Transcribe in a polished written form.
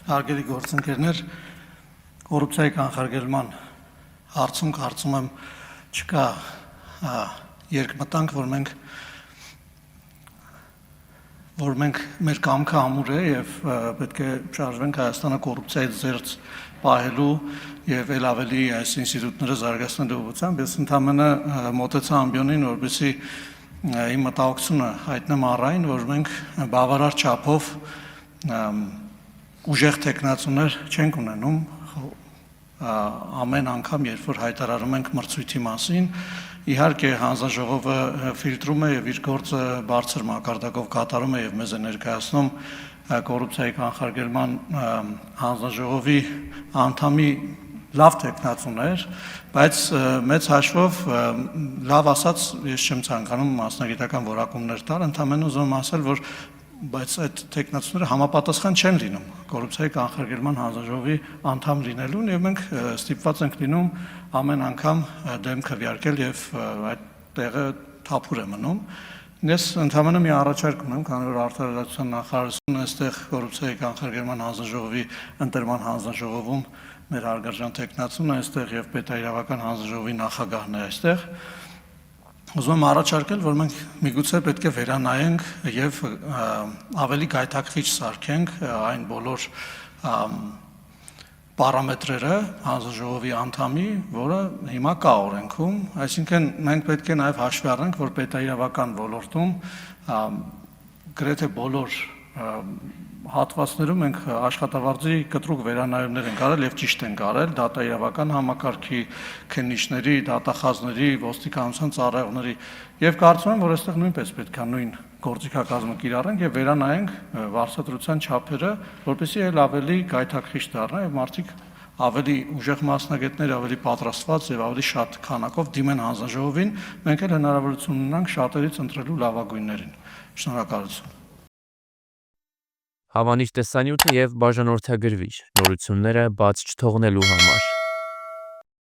Հարգելի գործընկերներ, կոռուպցիայի կանխարգելման հարցում կարծում եմ չկա երկմտանք, որ մենք մեր կամքը ամուր է եւ պետք է շարժվենք Հայաստանը կոռուպցիայից զերծ պահելու եւ ել ավելի այս ինստիտուտները զարգացնելու ուղղությամբ։ Ես ընդհանրապես մոտեցա ամբիոնին, որպեսզի իմ մտահոգությունը հայտնեմ առայն, որ մենք բավարար չափով ուժեղ տեխնացուներ չենք ունենում ամեն անգամ, երբ որ հայտարարում ենք մրցույթի մասին, իհարկե հանձնաժողովը ֆիլտրում է եւ իր գործը բարձր մակարդակով կատարում է եւ մեզ է ներկայացնում կոռուպցիայի կանխարգելման հանձնաժողովի անդամի լավ տեխնացուներ, բայց մեծ հաշվով լավ ասած ես չեմ ցանկանում մասնագիտական որակումներ տալ, ընդհանրապես ուզում եմ ասել, որ բայց այդ տեխնացուները համապատասխան չեն լինում կոռուպցիայի կանխարգելման հանձնաժողովի անդամ լինելուն եւ մենք ստիպված ենք լինում ամեն անգամ դեմ քվեարկել եւ այդ տեղը թափուր է մնում։ Ես ընդհանրապես մի առաջարկ ունեմ, քանի որ արդարադատության նախարարությունը այստեղ կոռուպցիայի կանխարգելման հանձնաժողովի ընտրման հանձնաժողովում մեր հարգարժան տեխնացուն է այստեղ եւ պետաիրավական հանձնաժողովի նախագահն է այստեղ։ Ուզում եմ առաջարկել, որ մենք միգուցե պետք է վերանայենք եւ ավելի գայթակղիչ սարքենք այն բոլոր պարամետրերը հանձնաժողովի անդամի, որը հիմա կա օրենքում, այսինքն մենք պետք է նաեւ հաշվի առնենք, որ պետաիրավական ոլորտում գրեթե բոլոր հատվածներում մենք աշխատավարձի կտրուկ վերանայումներ ենք արել եւ ճիշտ ենք արել դատաիրավական համակարգի, քննիչների, դատախազների, ոստիկանության ծառայողների եւ կարծում եմ, որ այստեղ նույնպես պետք է նույն գործիքակազմը կիրառենք եւ վերանայենք վարչատրության չափերը, որպեսզի այլ ավելի գայթակղիչ դառնա եւ մարդիկ ավելի ուժեղ մասնագետներ, ավելի պատրաստված եւ ավելի շատ քանակով դիմեն հանձնաժողովին, մենք էլ հնարավորություն ունենանք շատերից ընտրելու լավագույններին։ Շնորհակալություն։ Հավանիչ տեսանյութը եւ բաժանորդագրվիչ նորությունները բաց չթողնելու համար։